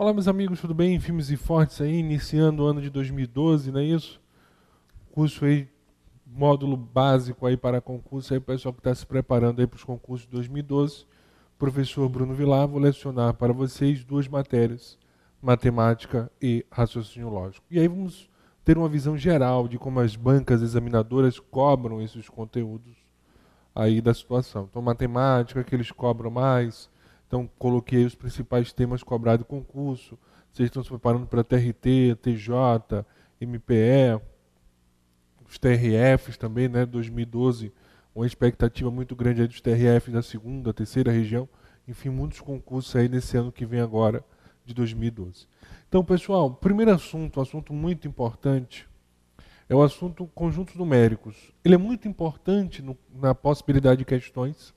Olá, meus amigos, tudo bem? Firmes e fortes aí, iniciando o ano de 2012, não é isso? Curso aí, módulo básico aí para concurso, aí o pessoal que está se preparando aí para os concursos de 2012. Professor Bruno Vilar, vou lecionar para vocês duas matérias, matemática e raciocínio lógico. E aí vamos ter uma visão geral de como as bancas examinadoras cobram esses conteúdos aí da situação. Então, matemática, que eles cobram mais. Então, coloquei aí os principais temas cobrados do concurso. Vocês estão se preparando para TRT, TJ, MPE, os TRFs também, né? 2012, uma expectativa muito grande aí dos TRFs da segunda, terceira região. Enfim, muitos concursos aí nesse ano que vem agora, de 2012. Então, pessoal, primeiro assunto, um assunto muito importante, é o assunto conjuntos numéricos. Ele é muito importante na possibilidade de questões.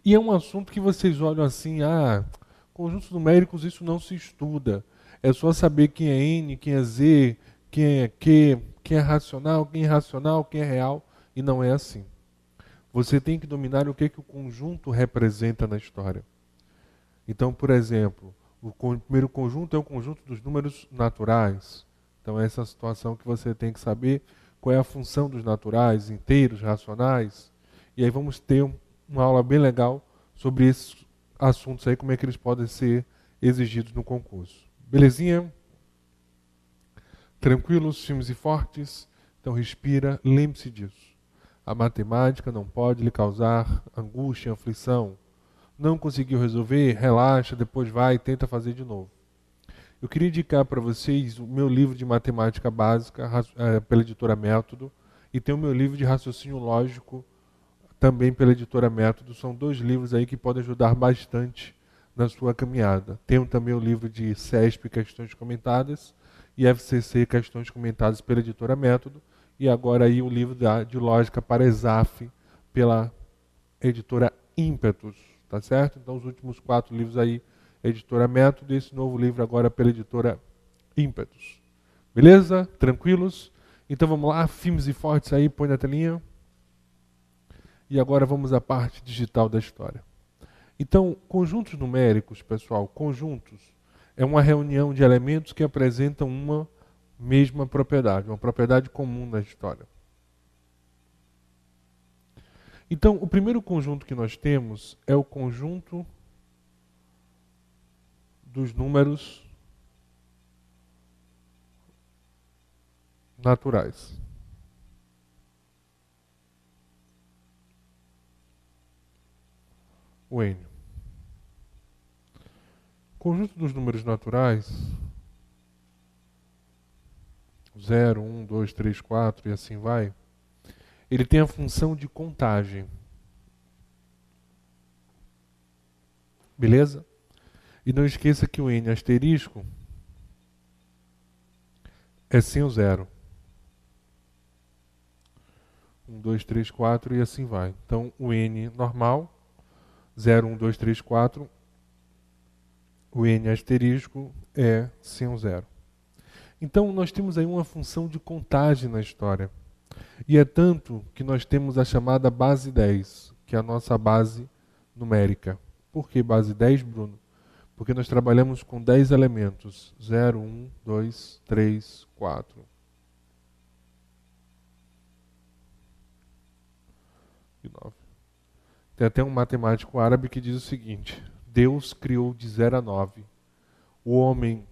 E é um assunto que vocês olham assim, conjuntos numéricos isso não se estuda. É só saber quem é N, quem é Z, quem é Q, quem é racional, quem é irracional, quem é real. E não é assim. Você tem que dominar o que o conjunto representa na história. Então, por exemplo, o primeiro conjunto é o conjunto dos números naturais. Então, essa é a situação que você tem que saber qual é a função dos naturais, inteiros, racionais. E aí vamos ter uma aula bem legal sobre esses assuntos aí, como é que eles podem ser exigidos no concurso. Belezinha? Tranquilos, firmes e fortes? Então respira, lembre-se disso. A matemática não pode lhe causar angústia, aflição. Não conseguiu resolver? Relaxa, depois vai e tenta fazer de novo. Eu queria indicar para vocês o meu livro de matemática básica, pela editora Método, e tem o meu livro de raciocínio lógico, também pela editora Método. São dois livros aí que podem ajudar bastante na sua caminhada. Tenho também o livro de CESP, Questões Comentadas, e FCC, Questões Comentadas pela editora Método, e agora aí o livro de Lógica para ESAF, pela editora Ímpetus, tá certo? Então os últimos 4 livros aí, editora Método, e esse novo livro agora pela editora Ímpetus. Beleza? Tranquilos? Então vamos lá, firmes e fortes aí, põe na telinha. E agora vamos à parte digital da história. Então, conjuntos numéricos, pessoal, conjuntos é uma reunião de elementos que apresentam uma mesma propriedade, uma propriedade comum na história. Então, o primeiro conjunto que nós temos é o conjunto dos números naturais. O N. O conjunto dos números naturais, 0, 1, 2, 3, 4 e assim vai, ele tem a função de contagem. Beleza? E não esqueça que o N asterisco é sem o 0. 1, 2, 3, 4 e assim vai. Então, o N normal, 0, 1, 2, 3, 4. O N asterisco é sem o 0. Então, nós temos aí uma função de contagem na história. E é tanto que nós temos a chamada base 10, que é a nossa base numérica. Por que base 10, Bruno? Porque nós trabalhamos com 10 elementos. 0, 1, 2, 3, 4. E 9. Tem até um matemático árabe que diz o seguinte: Deus criou de 0 a 9. O homem,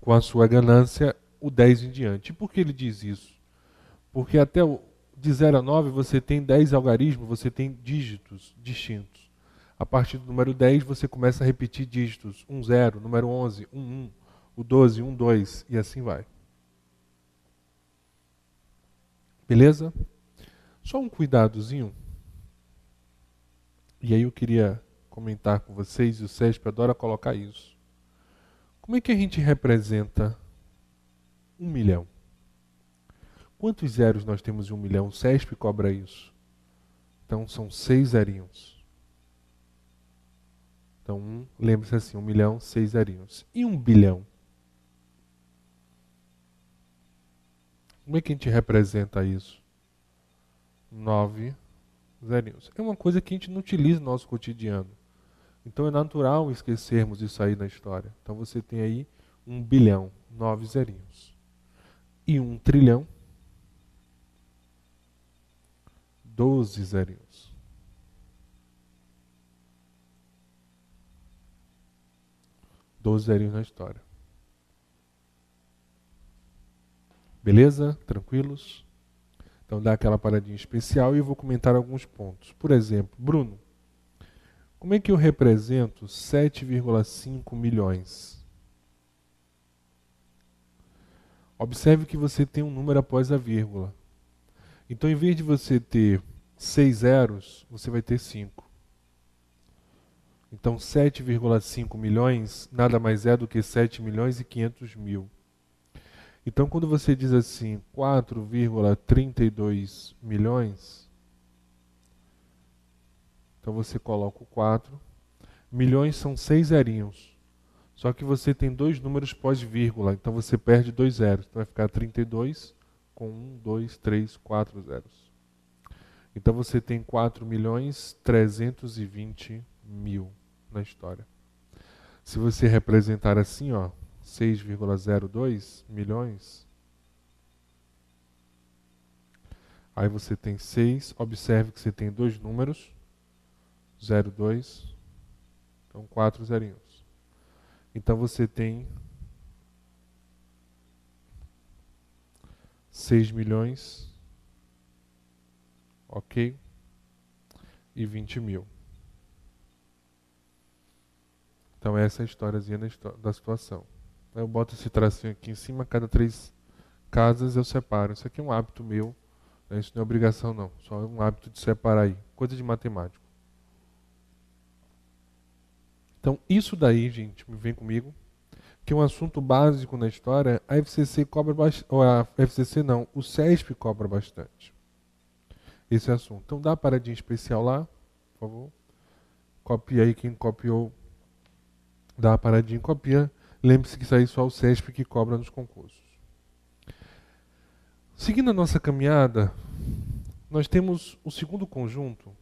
com a sua ganância, o 10 em diante. E por que ele diz isso? Porque até de 0 a 9 você tem 10 algarismos, você tem dígitos distintos. A partir do número 10 você começa a repetir dígitos. 1, 0, número 11, 1, 1, o 12, 1, 2 e assim vai. Beleza? Só um cuidadozinho. E aí eu queria comentar com vocês, e o CESP adora colocar isso. Como é que a gente representa 1 milhão? Quantos zeros nós temos em 1 milhão? O CESP cobra isso. Então são 6 zerinhos. Então, lembre-se assim, 1 milhão, 6 zerinhos. E 1 bilhão? Como é que a gente representa isso? 9 zerinhos. É uma coisa que a gente não utiliza no nosso cotidiano. Então é natural esquecermos isso aí na história. Então você tem aí 1 bilhão, 9 zerinhos. E 1 trilhão, 12 zerinhos. Doze zerinhos na história. Beleza? Tranquilos? Então dá aquela paradinha especial e eu vou comentar alguns pontos. Por exemplo, Bruno, como é que eu represento 7,5 milhões? Observe que você tem um número após a vírgula. Então, em vez de você ter 6 zeros, você vai ter 5. Então, 7,5 milhões nada mais é do que 7 milhões e 500 mil. Então, quando você diz assim, 4,32 milhões, então você coloca o 4. Milhões são 6 zerinhos. Só que você tem dois números pós-vírgula, então você perde 2 zeros. Então vai ficar 32 com 1, 2, 3, 4 zeros. Então você tem 4.320.000 na história. Se você representar assim, ó, 6,02 milhões, aí você tem 6, observe que você tem dois números, 0,2, então 4 zerinhos. Então você tem 6 milhões, ok, e 20 mil. Então essa é a historiazinha da situação. Eu boto esse tracinho aqui em cima, cada 3 casas eu separo. Isso aqui é um hábito meu, né? Isso não é obrigação não, só é um hábito de separar aí, coisa de matemático. Então isso daí, gente, vem comigo, que é um assunto básico na história. A FCC cobra bastante, ou a FCC não, o CESP cobra bastante esse assunto. Então dá a paradinha especial lá, por favor. Copia aí, quem copiou, dá a paradinha e copia. Lembre-se que isso aí só o CESP que cobra nos concursos. Seguindo a nossa caminhada, nós temos o segundo conjunto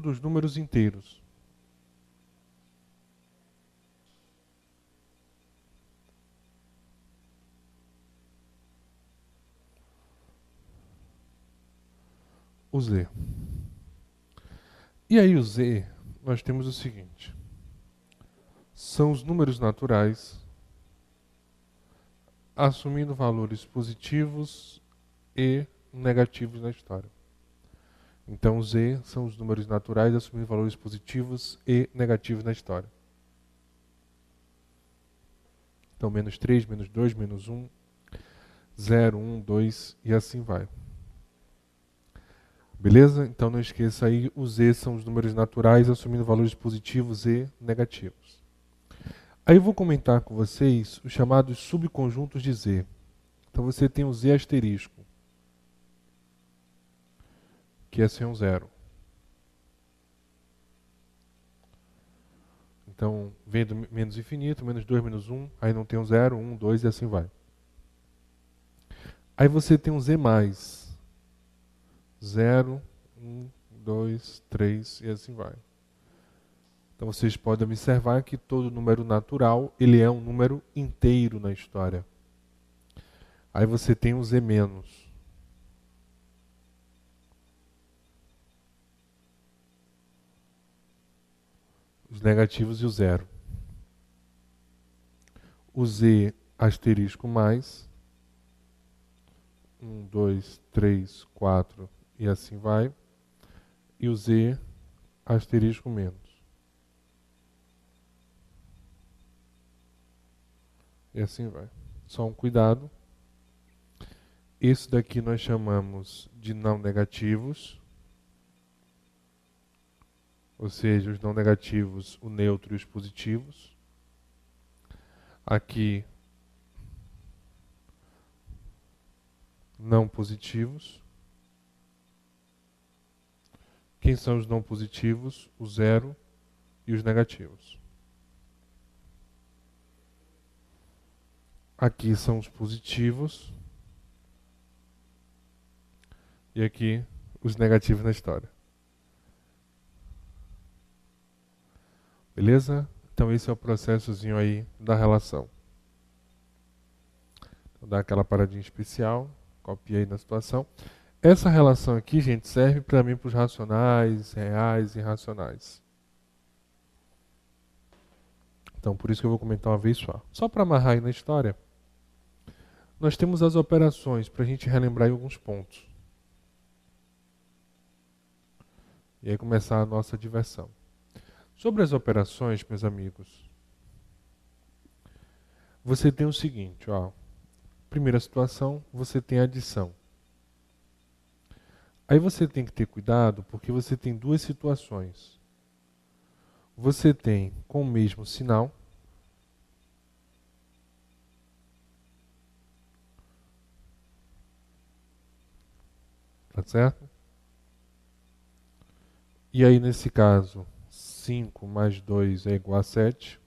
dos números inteiros. O Z. E aí o Z, nós temos o seguinte. São os números naturais assumindo valores positivos e negativos na história. Então, Z são os números naturais assumindo valores positivos e negativos na história. Então, menos 3, menos 2, menos 1, 0, 1, 2 e assim vai. Beleza? Então não esqueça aí, os Z são os números naturais assumindo valores positivos e negativos. Aí eu vou comentar com vocês os chamados subconjuntos de Z. Então você tem o Z asterisco, que é sem um zero. Então vem do menos infinito, menos 2, menos 1, aí não tem um 0, 1, 2 e assim vai. Aí você tem um Z mais. 0, 1, 2, 3 e assim vai. Então vocês podem observar que todo número natural, ele é um número inteiro na história. Aí você tem o Z menos. Os negativos e o zero. O Z asterisco mais. 1, 2, 3, 4 e assim vai. E o Z asterisco menos. E assim vai. Só um cuidado. Esse daqui nós chamamos de não negativos. Ou seja, os não negativos, o neutro e os positivos. Aqui, não positivos. Quem são os não positivos? O zero e os negativos. Aqui são os positivos. E aqui os negativos na história. Beleza? Então esse é o processozinho aí da relação. Vou dar aquela paradinha especial, copiei na situação. Essa relação aqui, gente, serve para mim para os racionais, reais e irracionais. Então por isso que eu vou comentar uma vez só. Só para amarrar aí na história, nós temos as operações para a gente relembrar em alguns pontos. E aí começar a nossa diversão. Sobre as operações, meus amigos, você tem o seguinte, ó. Primeira situação, você tem a adição. Aí você tem que ter cuidado porque você tem duas situações. Você tem com o mesmo sinal. Tá certo? E aí nesse caso, 5 mais 2 é igual a 7.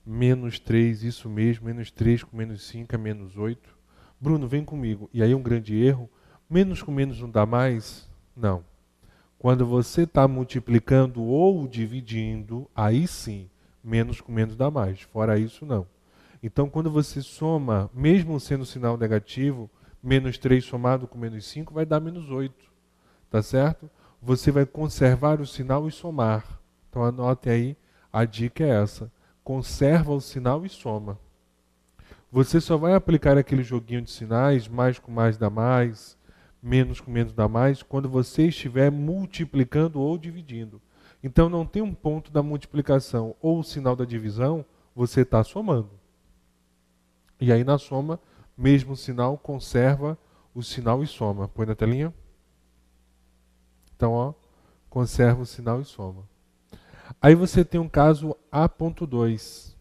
Menos 3, isso mesmo, menos 3 com menos 5 é menos 8. Bruno, vem comigo. E aí um grande erro, menos com menos não dá mais? Não. Quando você está multiplicando ou dividindo, aí sim, menos com menos dá mais. Fora isso, não. Então, quando você soma, mesmo sendo sinal negativo, menos 3 somado com menos 5 vai dar menos 8. Tá certo? Você vai conservar o sinal e somar. Então, anote aí, a dica é essa. Conserva o sinal e soma. Você só vai aplicar aquele joguinho de sinais, mais com mais dá mais, menos com menos dá mais, quando você estiver multiplicando ou dividindo. Então não tem um ponto da multiplicação ou o sinal da divisão, você está somando. E aí na soma, mesmo sinal, conserva o sinal e soma. Põe na telinha. Então, ó, conserva o sinal e soma. Aí você tem um caso A.2.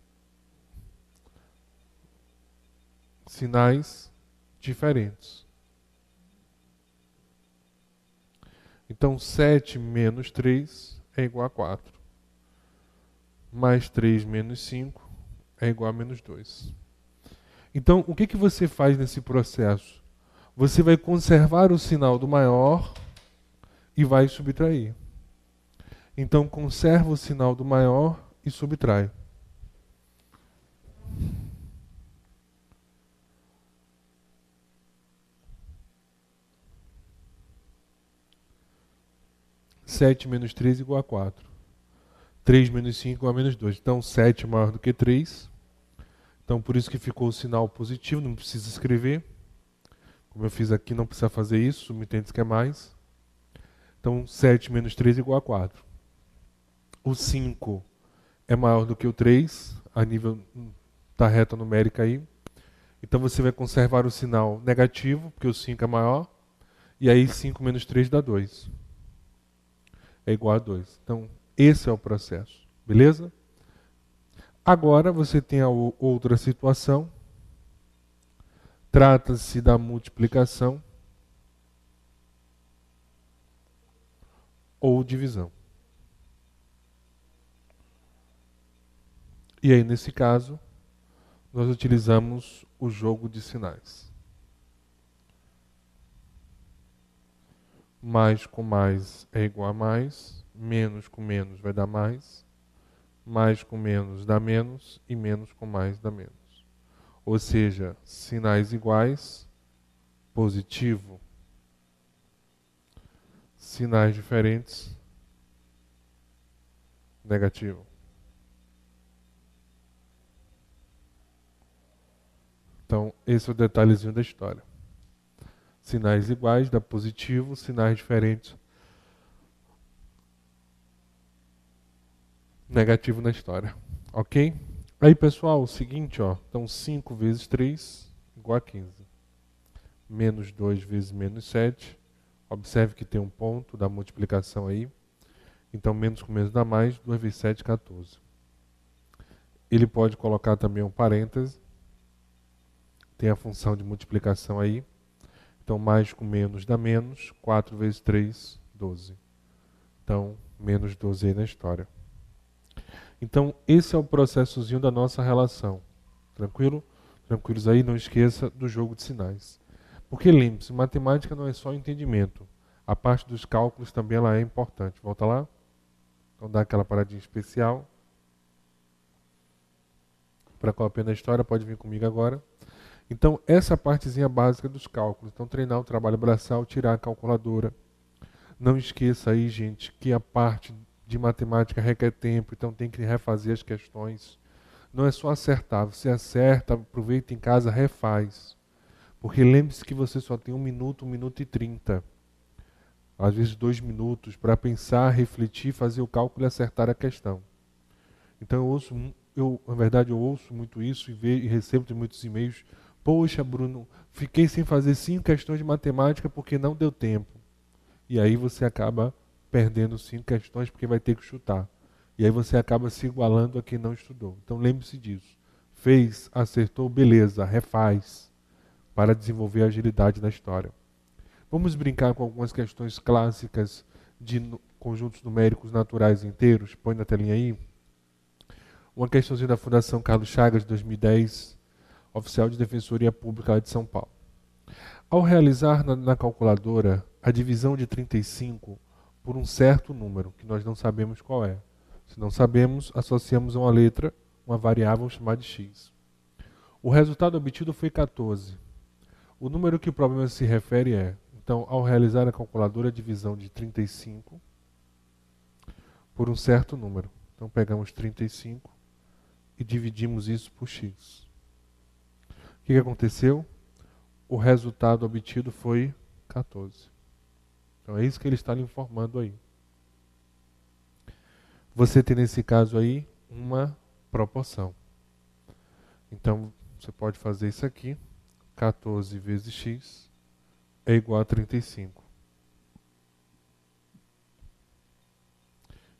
Sinais diferentes. Então, 7 menos 3 é igual a 4. Mais 3 menos 5 é igual a menos 2. Então, o que você faz nesse processo? Você vai conservar o sinal do maior e vai subtrair. Então, conserva o sinal do maior e subtrai. Sete menos 3 igual a 4. 3 menos 5 igual a menos 2. Então, 7 é maior do que 3. Então, por isso que ficou o sinal positivo, não precisa escrever. Como eu fiz aqui, não precisa fazer isso, subentende que é mais. Então, 7 menos 3 igual a 4. O 5 é maior do que o 3, a nível da reta numérica aí. Então, você vai conservar o sinal negativo, porque o 5 é maior. E aí, 5 menos 3 dá 2. É igual a 2. Então, esse é o processo. Beleza? Agora, você tem a outra situação. Trata-se da multiplicação ou divisão. E aí, nesse caso, nós utilizamos o jogo de sinais. Mais com mais é igual a mais, menos com menos vai dar mais com menos dá menos e menos com mais dá menos. Ou seja, sinais iguais, positivo. Sinais diferentes, negativo. Então, esse é o detalhezinho da história. Sinais iguais dá positivo, sinais diferentes, negativo na história. Ok? Aí, pessoal, o seguinte, ó. Então, 5 vezes 3 igual a 15. Menos 2 vezes menos 7. Observe que tem um ponto da multiplicação aí. Então, menos com menos dá mais. 2 vezes 7, 14. Ele pode colocar também um parêntese. Tem a função de multiplicação aí. Então, mais com menos dá menos. 4 vezes 3, 12. Então, menos 12 aí na história. Então, esse é o processozinho da nossa relação. Tranquilo? Tranquilos aí, não esqueça do jogo de sinais. Porque lembre-se, matemática não é só entendimento. A parte dos cálculos também ela é importante. Volta lá. Então dá aquela paradinha especial. Para copiar na história, pode vir comigo agora. Então, essa partezinha básica dos cálculos. Então, treinar o trabalho braçal, tirar a calculadora. Não esqueça aí, gente, que a parte de matemática requer tempo, então tem que refazer as questões. Não é só acertar, você acerta, aproveita em casa, refaz. Porque lembre-se que você só tem 1 minuto e 30. Às vezes 2 minutos para pensar, refletir, fazer o cálculo e acertar a questão. Então na verdade eu ouço muito isso e recebo muitos e-mails. Poxa, Bruno, fiquei sem fazer 5 questões de matemática porque não deu tempo. E aí você acaba perdendo 5 questões porque vai ter que chutar. E aí você acaba se igualando a quem não estudou. Então lembre-se disso. Fez, acertou, beleza, refaz para desenvolver agilidade na história. Vamos brincar com algumas questões clássicas de conjuntos numéricos naturais inteiros. Põe na telinha aí. Uma questãozinha da Fundação Carlos Chagas, de 2010, oficial de Defensoria Pública lá de São Paulo. Ao realizar na calculadora a divisão de 35 por um certo número, que nós não sabemos qual é. Se não sabemos, associamos a uma letra, uma variável chamada de x. O resultado obtido foi 14. O número que o problema se refere é, então, ao realizar a calculadora a divisão de 35 por um certo número. Então, pegamos 35 e dividimos isso por x. O que aconteceu? O resultado obtido foi 14. Então é isso que ele está lhe informando aí. Você tem nesse caso aí uma proporção. Então você pode fazer isso aqui. 14 vezes x é igual a 35.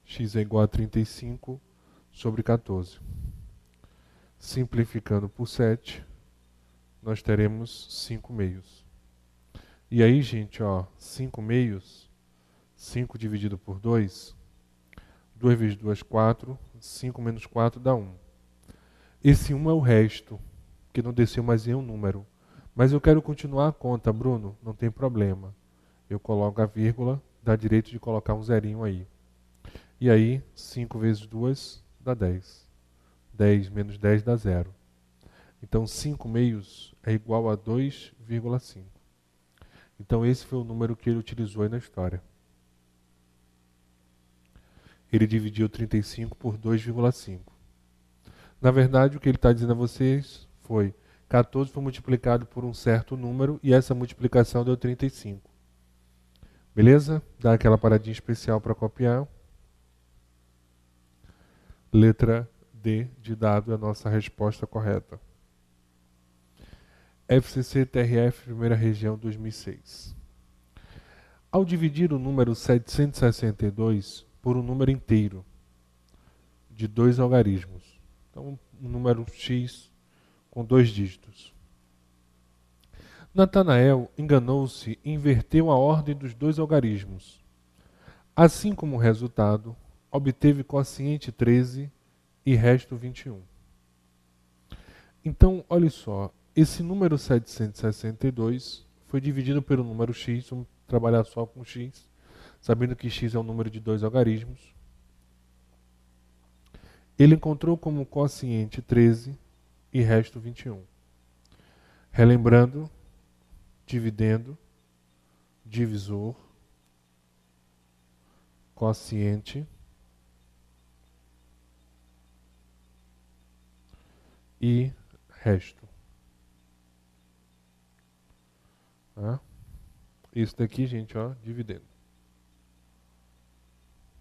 X é igual a 35 sobre 14. Simplificando por 7, nós teremos 5 meios. E aí, gente, ó, 5 meios, 5 dividido por 2, 2 vezes 2, 4, 5 menos 4 dá 1. Esse 1 é o resto, que não desceu mais em um número. Mas eu quero continuar a conta, Bruno, não tem problema. Eu coloco a vírgula, dá direito de colocar um zerinho aí. E aí, 5 vezes 2 dá 10. 10 menos 10 dá 0. Então, 5 meios é igual a 2,5. Então, esse foi o número que ele utilizou aí na história. Ele dividiu 35 por 2,5. Na verdade, o que ele está dizendo a vocês foi 14 foi multiplicado por um certo número e essa multiplicação deu 35. Beleza? Dá aquela paradinha especial para copiar. Letra D de dado é a nossa resposta correta. FCC TRF, primeira região, 2006. Ao dividir o número 762 por um número inteiro de 2 algarismos, então um número x com 2 dígitos, Natanael enganou-se e inverteu a ordem dos 2 algarismos. Assim como resultado, obteve quociente 13 e resto 21. Então, olha só, esse número 762 foi dividido pelo número x, vamos trabalhar só com x, sabendo que x é um número de 2 algarismos. Ele encontrou como quociente 13 e resto 21. Relembrando, dividendo, divisor, quociente e resto. Tá? Isso daqui, gente, ó, dividendo.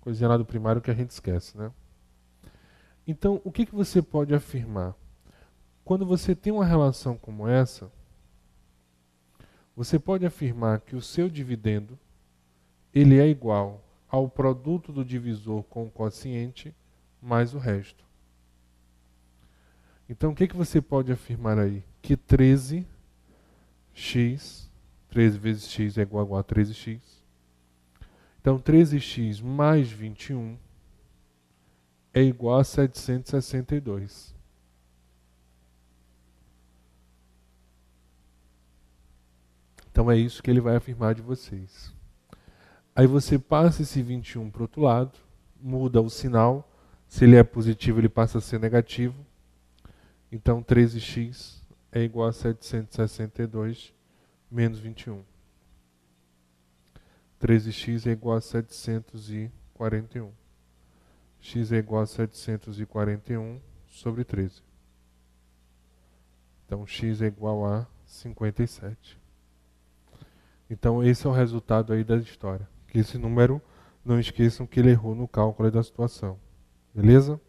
Coisinha lá do primário que a gente esquece, né? Então, o que você pode afirmar? Quando você tem uma relação como essa, você pode afirmar que o seu dividendo ele é igual ao produto do divisor com o quociente mais o resto. Então, o que você pode afirmar aí? Que 13x, 13 vezes x é igual a 13x. Então, 13x mais 21 é igual a 762. Então, é isso que ele vai afirmar de vocês. Aí você passa esse 21 para o outro lado muda o sinal. Se ele é positivo, ele passa a ser negativo. Então 13x é igual a 762 menos 21. 13x é igual a 741. X é igual a 741 sobre 13. Então x é igual a 57. Então esse é o resultado aí da história. Que esse número, não esqueçam que ele errou no cálculo da situação. Beleza?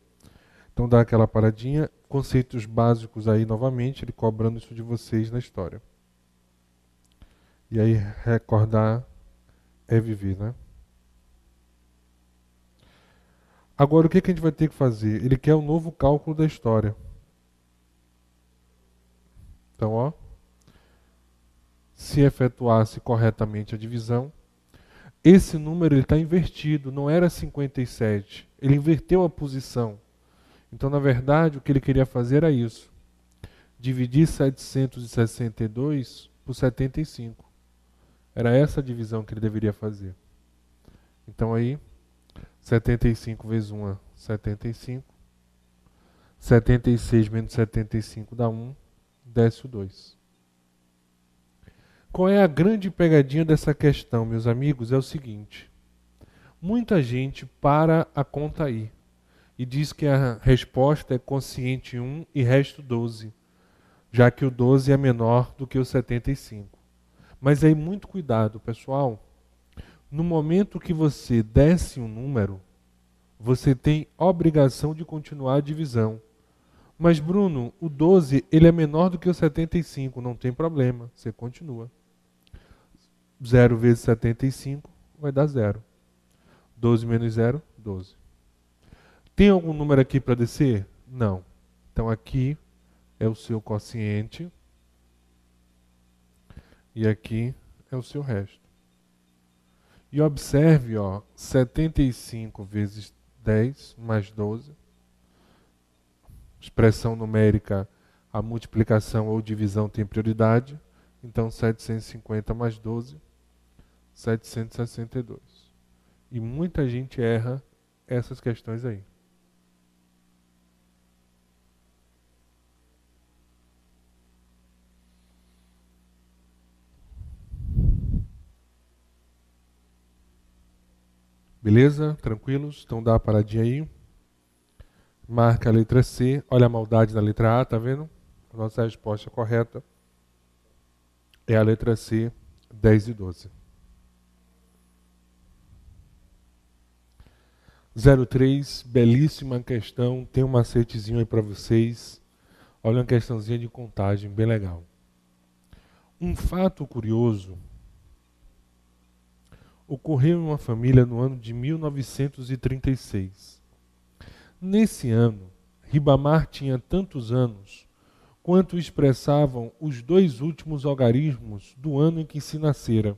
Então dá aquela paradinha. Conceitos básicos aí novamente, ele cobrando isso de vocês na história. E aí recordar é viver, né? Agora o que a gente vai ter que fazer? Ele quer um novo cálculo da história. Então, ó, se efetuasse corretamente a divisão, esse número está invertido, não era 57. Ele inverteu a posição. Então, na verdade, o que ele queria fazer era isso. Dividir 762 por 75. Era essa a divisão que ele deveria fazer. Então aí, 75 vezes 1 é 75. 76 menos 75 dá 1. Desce o 2. Qual é a grande pegadinha dessa questão, meus amigos? É o seguinte. Muita gente para a conta aí e diz que a resposta é quociente 1 e resto 12, já que o 12 é menor do que o 75. Mas aí muito cuidado, pessoal. No momento que você desce um número, você tem obrigação de continuar a divisão. Mas Bruno, o 12 ele é menor do que o 75, não tem problema, você continua. 0 vezes 75 vai dar 0. 12 menos 0, 12. Tem algum número aqui para descer? Não. Então aqui é o seu quociente. E aqui é o seu resto. E observe, ó, 75 vezes 10 mais 12. Expressão numérica, a multiplicação ou divisão tem prioridade. Então 750 mais 12, 762. E muita gente erra essas questões aí. Beleza? Tranquilos? Então dá uma paradinha aí. Marca a letra C. Olha a maldade na letra A, tá vendo? A nossa resposta correta é a letra C, 10 e 12. 03, belíssima questão. Tem um macetezinho aí para vocês. Olha uma questãozinha de contagem, bem legal. Um fato curioso ocorreu em uma família no ano de 1936. Nesse ano, Ribamar tinha tantos anos quanto expressavam os 2 últimos algarismos do ano em que se nascera.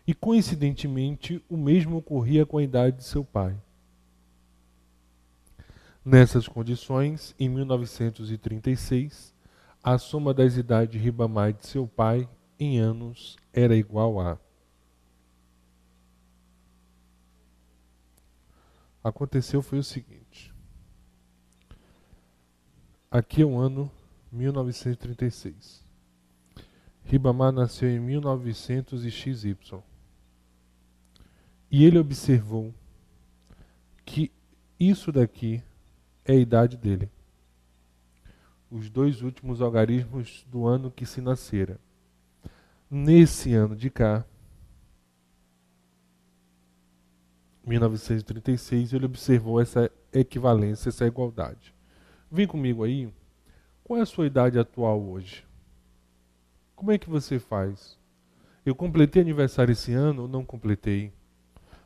E, coincidentemente, o mesmo ocorria com a idade de seu pai. Nessas condições, em 1936, a soma das idades de Ribamar e de seu pai em anos era igual a... Aconteceu foi o seguinte. Aqui é o ano 1936. Ribamar nasceu em 1900 e XY. E ele observou que isso daqui é a idade dele. Os 2 últimos algarismos do ano que se nascera. Nesse ano de cá, 1936, ele observou essa equivalência, essa igualdade. Vem comigo aí. Qual é a sua idade atual hoje? Como é que você faz? Eu completei aniversário esse ano ou não completei?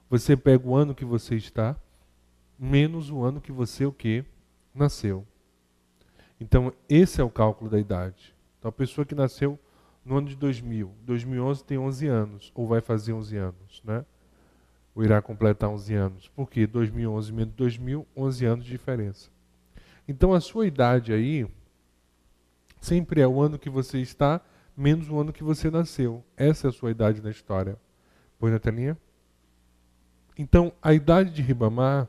Você pega o ano que você está, menos o ano que você o quê? Nasceu. Então, esse é o cálculo da idade. Então, a pessoa que nasceu no ano de 2000, 2011 tem 11 anos, ou vai fazer 11 anos, né? Ou irá completar 11 anos. Por quê? 2011 menos 2000, 11 anos de diferença. Então, a sua idade aí sempre é o ano que você está, menos o ano que você nasceu. Essa é a sua idade na história. Põe na telinha. Então, a idade de Ribamar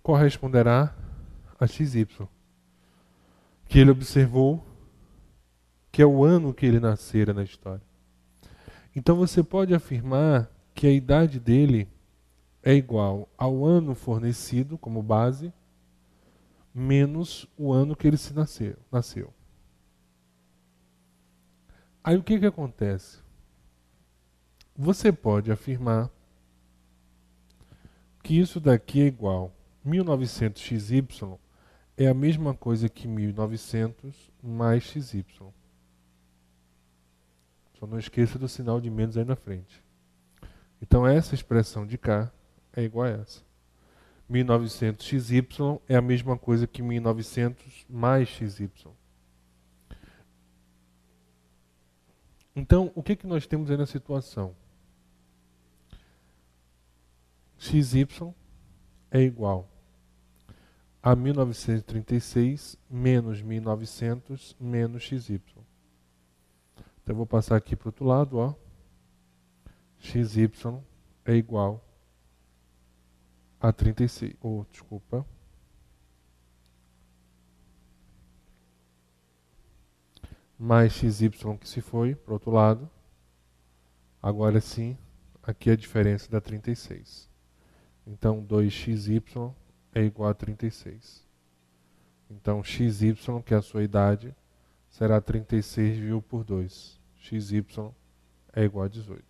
corresponderá a XY, que ele observou que é o ano que ele nascera na história. Então você pode afirmar que a idade dele é igual ao ano fornecido como base, menos o ano que ele se nasceu. Aí o que acontece? Você pode afirmar que isso daqui é igual 1900xy é a mesma coisa que 1900 mais xy. Só não esqueça do sinal de menos aí na frente. Então essa expressão de cá é igual a essa. 1900xy é a mesma coisa que 1900 mais xy. Então, o que nós temos aí na situação? XY é igual a 1936 menos 1900 menos XY. Então eu vou passar aqui para o outro lado, ó. XY é igual a 36, desculpa. Mais XY que se foi para o outro lado. Agora sim, aqui é a diferença da 36. Então 2xy é igual a 36. Então xy, que é a sua idade, será 36 dividido por 2. XY é igual a 18.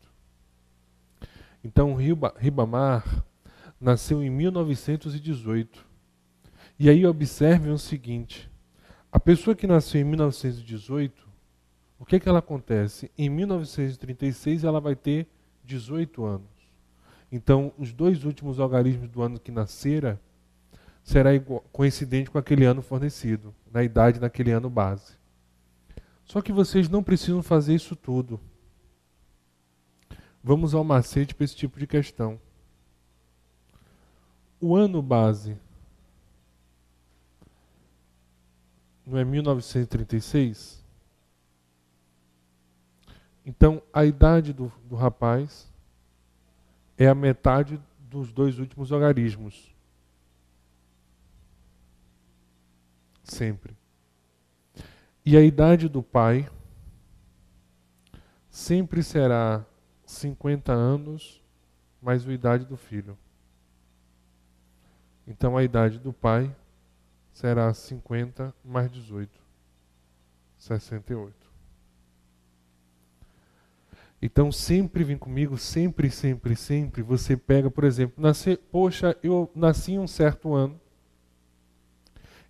Então Ribamar nasceu em 1918. E aí observem o seguinte: a pessoa que nasceu em 1918, o que ela acontece? Em 1936 ela vai ter 18 anos. Então, os dois últimos algarismos do ano que nascera será coincidente com aquele ano fornecido, na idade naquele ano base. Só que vocês não precisam fazer isso tudo. Vamos ao macete para esse tipo de questão. O ano base não é 1936? Então, a idade do rapaz é a metade dos dois últimos algarismos. Sempre. E a idade do pai sempre será 50 anos mais a idade do filho. Então a idade do pai será 50 mais 18, 68. Então sempre vem comigo, sempre, você pega, por exemplo, poxa, eu nasci em um certo ano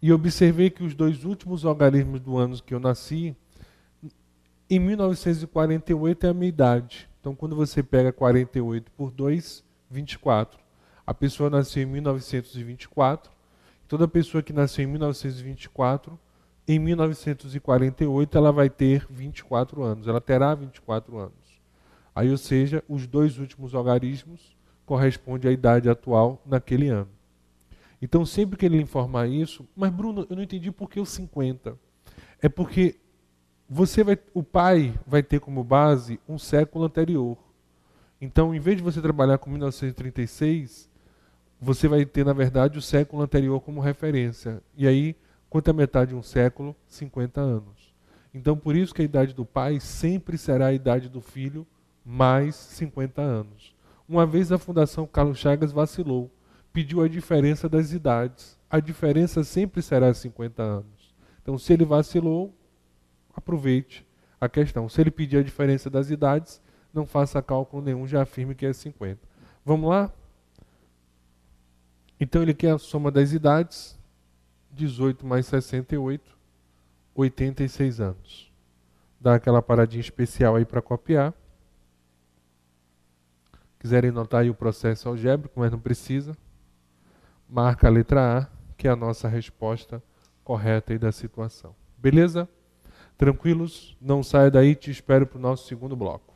e observei que os dois últimos algarismos do ano que eu nasci, em 1948 é a minha idade. Então quando você pega 48 por 2, 24. A pessoa nasceu em 1924, toda pessoa que nasceu em 1924, em 1948 ela vai ter 24 anos, ela terá 24 anos. Aí, ou seja, os dois últimos algarismos correspondem à idade atual naquele ano. Então, sempre que ele informar isso, mas Bruno, eu não entendi por que o 50. É porque o pai vai ter como base um século anterior. Então, em vez de você trabalhar com 1936, você vai ter, na verdade, o século anterior como referência. E aí, quanto à metade de um século? 50 anos. Então, por isso que a idade do pai sempre será a idade do filho mais 50 anos. Uma vez a Fundação Carlos Chagas vacilou, pediu a diferença das idades. A diferença sempre será 50 anos. Então, se ele vacilou, aproveite a questão. Se ele pedir a diferença das idades, não faça cálculo nenhum, já afirme que é 50. Vamos lá? Então ele quer a soma das idades, 18 mais 68, 86 anos. Dá aquela paradinha especial aí para copiar. Quiserem notar aí o processo algébrico, mas não precisa. Marca a letra A, que é a nossa resposta correta aí da situação. Beleza? Tranquilos? Não saia daí, te espero para o nosso segundo bloco.